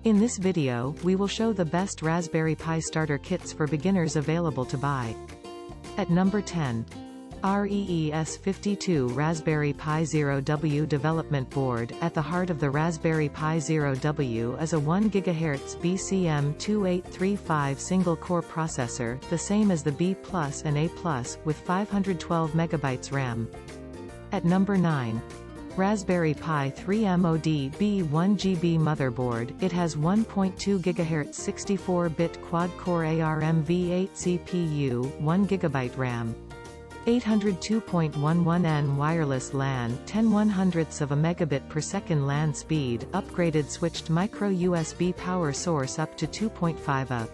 In this video, we will show the best Raspberry Pi starter kits for beginners available to buy. At number 10. REES52 Raspberry Pi Zero W Development Board. At the heart of the Raspberry Pi Zero W is a 1 GHz BCM2835 single-core processor, the same as the B+ and A+, with 512 MB RAM. At number 9. Raspberry Pi 3 MOD B1GB Motherboard. It has 1.2 GHz 64-bit quad-core ARMv8 CPU, 1 GB RAM. 802.11n wireless LAN, 10/100ths of a megabit per second LAN speed, upgraded switched micro USB power source up to 2.5 A.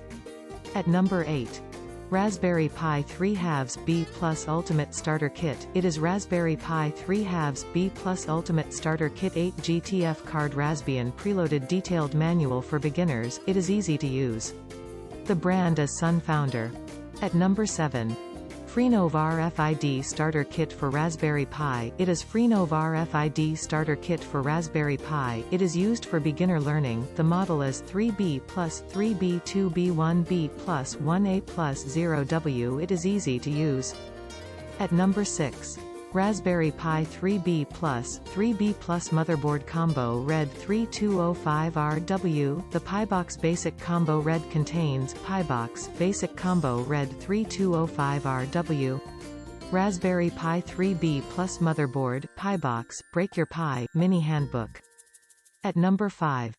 At number 8. Raspberry Pi 3 halves B+ Ultimate Starter Kit. It is Raspberry Pi 3 halves B+ Ultimate Starter Kit 8 GTF card Raspbian preloaded detailed manual for beginners. It is easy to use. The brand is Sun Founder. At number 7. Freenove RFID Starter Kit for Raspberry Pi. It is Freenove RFID Starter Kit for Raspberry Pi. It is used for beginner learning. The model is 3B+, 3B2, B1B+, 1A+, 0W. It is easy to use. At number 6. Raspberry Pi 3B+, 3B+ Motherboard Combo Red 3205RW. The Pibox Basic Combo Red contains Pibox Basic Combo Red 3205RW. Raspberry Pi 3B+ Motherboard, Pibox, Break Your Pi, Mini Handbook. At number 5.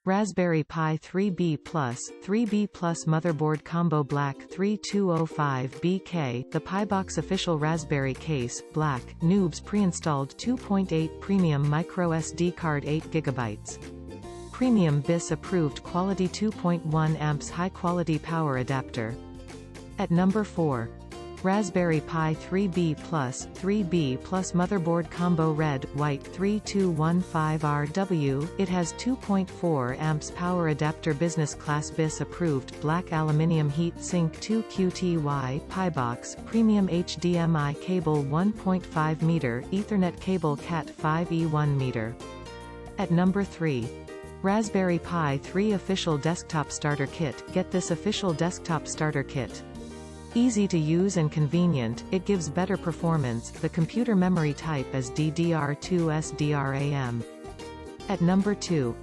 Raspberry Pi 3B+, 3B+ Motherboard Combo Black 3205BK. The Pibox Official Raspberry Case, Black, Noobs Preinstalled 2.8 Premium Micro SD Card 8 GB. Premium BIS Approved Quality 2.1 amps High Quality Power Adapter. At number 4. Raspberry Pi 3B+, 3B+ Motherboard Combo Red, White 3215RW. It has 2.4 amps Power Adapter Business Class BIS Approved Black Aluminium Heat Sink 2QTY Pibox Premium HDMI Cable 1.5 meter Ethernet Cable Cat5e 1 meter. At number 3. Raspberry Pi 3 Official Desktop Starter Kit. Get this official desktop starter kit. Easy to use and convenient, it gives better performance. The computer memory type is DDR2 SDRAM. At number 2.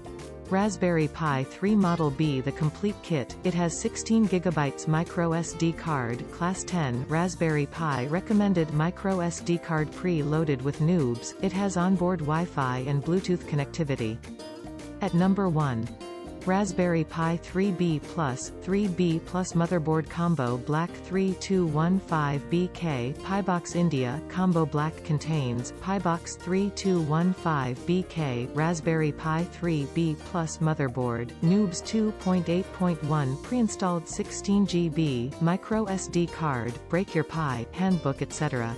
Raspberry Pi 3 Model B The Complete Kit. It has 16 GB micro SD card, Class 10, Raspberry Pi recommended micro SD card pre-loaded with Noobs. It has onboard Wi-Fi and Bluetooth connectivity. At number 1. Raspberry Pi 3B+, 3B+ Motherboard Combo Black 3215BK. Pibox India Combo Black contains Pibox 3215BK Raspberry Pi 3B+ Motherboard, Noobs 2.8.1 Preinstalled 16 GB, Micro SD card, Break Your Pi, Handbook etc.